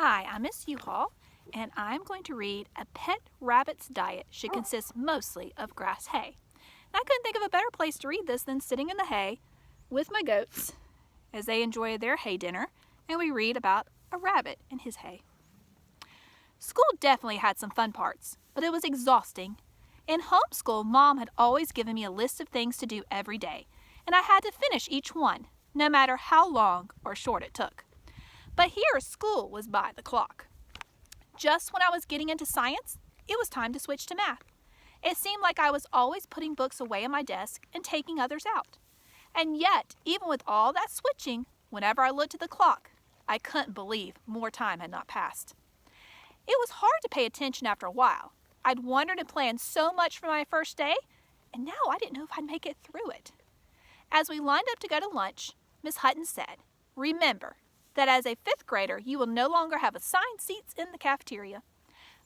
Hi, I'm Miss Uhall, and I'm going to read A Pet Rabbit's Diet Should Consist Mostly of Grass Hay. And I couldn't think of a better place to read this than sitting in the hay with my goats as they enjoy their hay dinner, and we read about a rabbit and his hay. School definitely had some fun parts, but it was exhausting. In homeschool, Mom had always given me a list of things to do every day, and I had to finish each one, no matter how long or short it took. But here, school was by the clock. Just when I was getting into science, it was time to switch to math. It seemed like I was always putting books away on my desk and taking others out. And yet, even with all that switching, whenever I looked at the clock, I couldn't believe more time had not passed. It was hard to pay attention after a while. I'd wondered and planned so much for my first day, and now I didn't know if I'd make it through it. As we lined up to go to lunch, Miss Hutton said, "Remember that as a fifth grader, you will no longer have assigned seats in the cafeteria.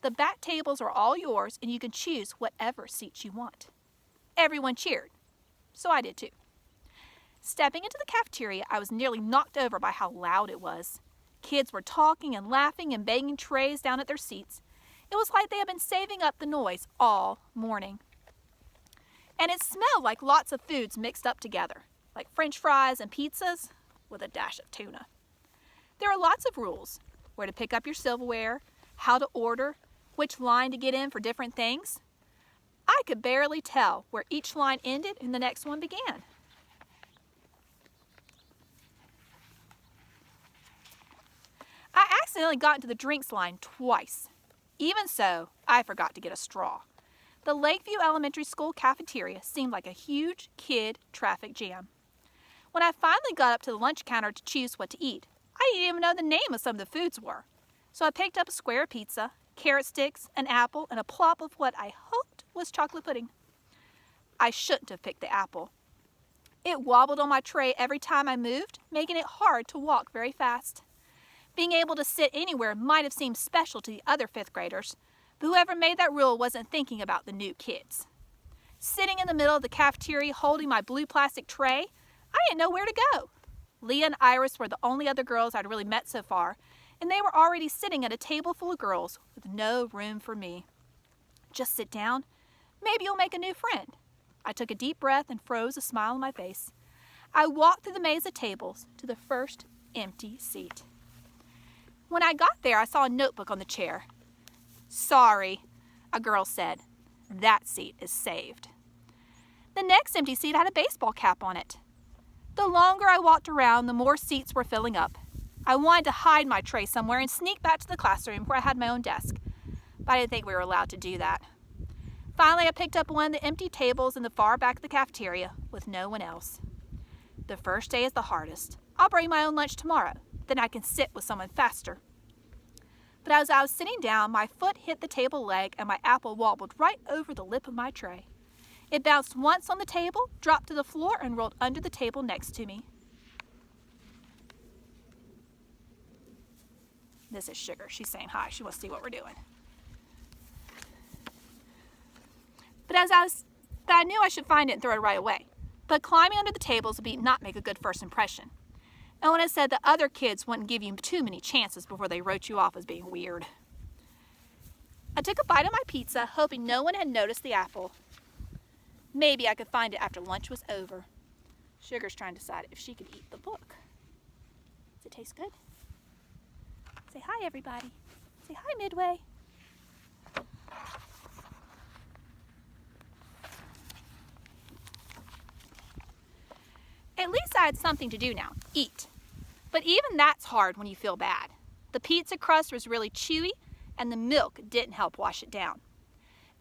The back tables are all yours, and you can choose whatever seats you want." Everyone cheered, so I did too. Stepping into the cafeteria, I was nearly knocked over by how loud it was. Kids were talking and laughing and banging trays down at their seats. It was like they had been saving up the noise all morning. And it smelled like lots of foods mixed up together, like French fries and pizzas with a dash of tuna. There are lots of rules: where to pick up your silverware, how to order, which line to get in for different things. I could barely tell where each line ended and the next one began. I accidentally got into the drinks line twice. Even so, I forgot to get a straw. The Lakeview Elementary School cafeteria seemed like a huge kid traffic jam. When I finally got up to the lunch counter to choose what to eat, I didn't even know the name of some of the foods were. So I picked up a square pizza, carrot sticks, an apple, and a plop of what I hoped was chocolate pudding. I shouldn't have picked the apple. It wobbled on my tray every time I moved, making it hard to walk very fast. Being able to sit anywhere might have seemed special to the other fifth graders, but whoever made that rule wasn't thinking about the new kids. Sitting in the middle of the cafeteria holding my blue plastic tray, I didn't know where to go. Leah and Iris were the only other girls I'd really met so far, and they were already sitting at a table full of girls with no room for me. Just sit down. Maybe you'll make a new friend. I took a deep breath and froze a smile on my face. I walked through the maze of tables to the first empty seat. When I got there, I saw a notebook on the chair. "Sorry," a girl said. "That seat is saved." The next empty seat had a baseball cap on it. The longer I walked around, the more seats were filling up. I wanted to hide my tray somewhere and sneak back to the classroom where I had my own desk, but I didn't think we were allowed to do that. Finally, I picked up one of the empty tables in the far back of the cafeteria with no one else. The first day is the hardest. I'll bring my own lunch tomorrow. Then I can sit with someone faster. But as I was sitting down, my foot hit the table leg and my apple wobbled right over the lip of my tray. It bounced once on the table, dropped to the floor, and rolled under the table next to me. This is Sugar. She's saying hi. She wants to see what we're doing. But I knew I should find it and throw it right away. But climbing under the tables would not make a good first impression. And when I said that other kids wouldn't give you too many chances before they wrote you off as being weird. I took a bite of my pizza, hoping no one had noticed the apple. Maybe I could find it after lunch was over. Sugar's trying to decide if she could eat the book. Does it taste good? Say hi, everybody. Say hi, Midway. At least I had something to do now, eat. But even that's hard when you feel bad. The pizza crust was really chewy, and the milk didn't help wash it down.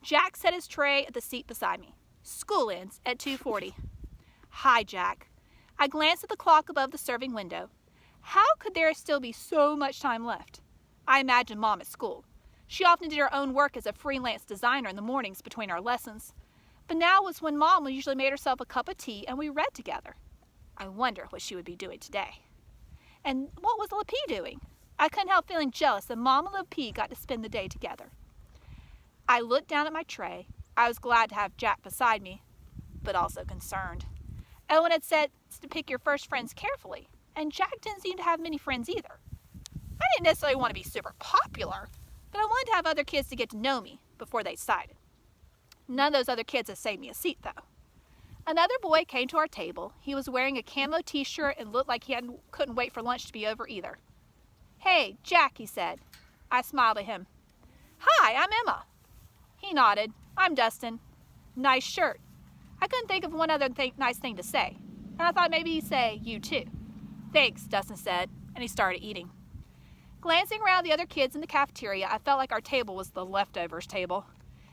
Jack set his tray at the seat beside me. School ends at 2:40. "Hi, Jack." I glanced at the clock above the serving window. How could there still be so much time left? I imagined Mom at school. She often did her own work as a freelance designer in the mornings between our lessons. But now was when Mom usually made herself a cup of tea and we read together. I wonder what she would be doing today. And what was Lapie doing? I couldn't help feeling jealous that Mom and Lapie got to spend the day together. I looked down at my tray. I was glad to have Jack beside me, but also concerned. Owen had said to pick your first friends carefully, and Jack didn't seem to have many friends either. I didn't necessarily want to be super popular, but I wanted to have other kids to get to know me before they decided. None of those other kids had saved me a seat, though. Another boy came to our table. He was wearing a camo t-shirt and looked like he couldn't wait for lunch to be over either. "Hey, Jack," he said. I smiled at him. "Hi, I'm Emma." He nodded. "I'm Dustin." "Nice shirt." I couldn't think of one other nice thing to say, and I thought maybe he'd say, "You too." "Thanks," Dustin said, and he started eating. Glancing around the other kids in the cafeteria, I felt like our table was the leftovers table.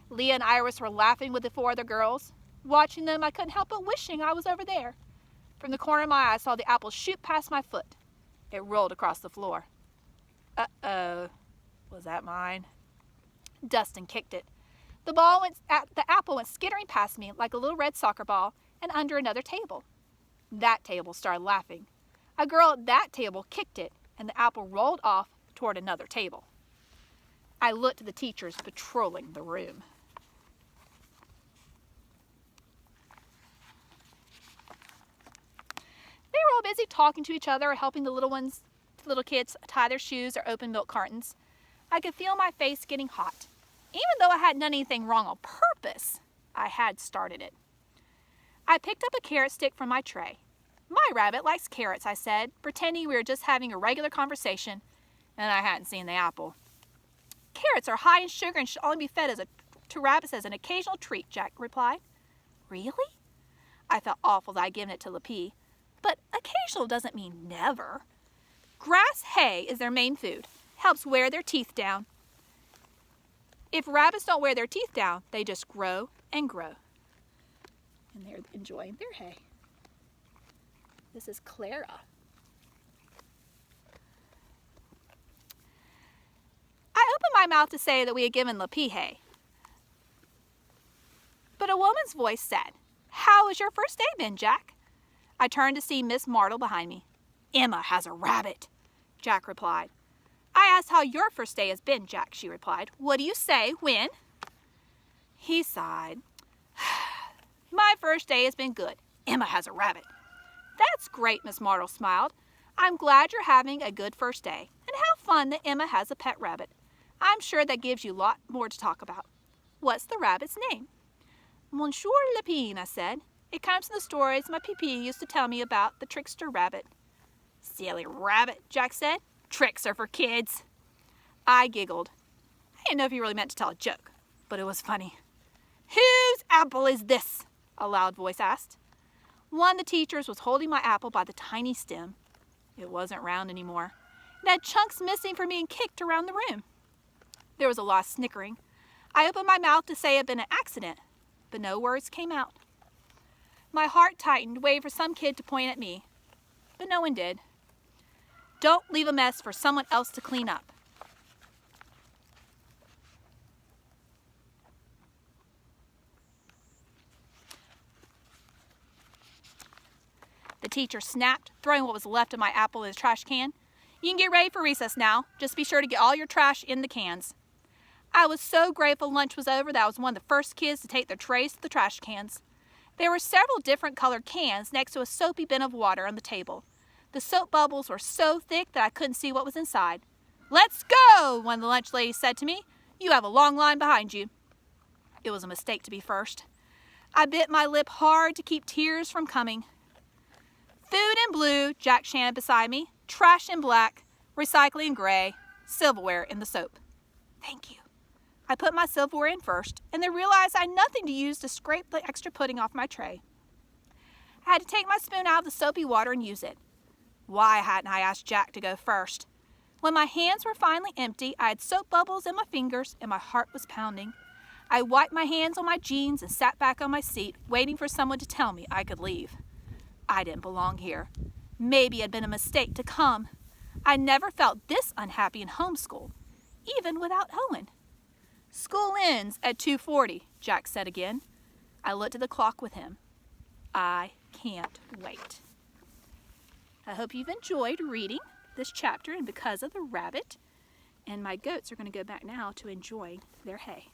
Leah and Iris were laughing with the 4 other girls. Watching them, I couldn't help but wishing I was over there. From the corner of my eye, I saw the apple shoot past my foot. It rolled across the floor. Uh-oh. Was that mine? Dustin kicked it. The apple went skittering past me like a little red soccer ball and under another table. That table started laughing. A girl at that table kicked it, and the apple rolled off toward another table. I looked at the teachers patrolling the room. They were all busy talking to each other or helping the little kids tie their shoes or open milk cartons. I could feel my face getting hot. Even though I hadn't done anything wrong on purpose, I had started it. I picked up a carrot stick from my tray. "My rabbit likes carrots," I said, pretending we were just having a regular conversation, and I hadn't seen the apple. "Carrots are high in sugar and should only be fed to rabbits as an occasional treat," Jack replied. "Really?" I felt awful that I'd given it to Lapi, but occasional doesn't mean never. Grass hay is their main food. Helps wear their teeth down. If rabbits don't wear their teeth down, they just grow and grow. And they're enjoying their hay. This is Clara. I opened my mouth to say that we had given Lapi hay. But a woman's voice said, "How has your first day been, Jack?" I turned to see Miss Martle behind me. "Emma has a rabbit," Jack replied. "I asked how your first day has been, Jack," she replied. "What do you say when?" He sighed. "My first day has been good. Emma has a rabbit." "That's great," Miss Martle smiled. "I'm glad you're having a good first day. And how fun that Emma has a pet rabbit. I'm sure that gives you a lot more to talk about. What's the rabbit's name?" "Monsieur Lapine," I said. "It comes from the stories my papa used to tell me about the trickster rabbit." "Silly rabbit," Jack said. "Tricks are for kids." I giggled. I didn't know if he really meant to tell a joke, but it was funny. "Whose apple is this?" a loud voice asked. One of the teachers was holding my apple by the tiny stem. It wasn't round anymore. It had chunks missing from being kicked around the room. There was a lot of snickering. I opened my mouth to say it had been an accident, but no words came out. My heart tightened, waiting for some kid to point at me, but no one did. Don't leave a mess for someone else to clean up. The teacher snapped, throwing what was left of my apple in his trash can. "You can get ready for recess now. Just be sure to get all your trash in the cans." I was so grateful lunch was over that I was one of the first kids to take their trays to the trash cans. There were several different colored cans next to a soapy bin of water on the table. The soap bubbles were so thick that I couldn't see what was inside. "Let's go," one of the lunch ladies said to me. "You have a long line behind you." It was a mistake to be first. I bit my lip hard to keep tears from coming. "Food in blue," Jack chanted beside me. "Trash in black. Recycling in gray. Silverware in the soap." "Thank you." I put my silverware in first, and then realized I had nothing to use to scrape the extra pudding off my tray. I had to take my spoon out of the soapy water and use it. Why hadn't I asked Jack to go first? When my hands were finally empty, I had soap bubbles in my fingers and my heart was pounding. I wiped my hands on my jeans and sat back on my seat, waiting for someone to tell me I could leave. I didn't belong here. Maybe it had been a mistake to come. I never felt this unhappy in homeschool, even without Owen. "School ends at 2:40, Jack said again. I looked at the clock with him. I can't wait. I hope you've enjoyed reading this chapter and Because of the Rabbit. And my goats are going to go back now to enjoying their hay.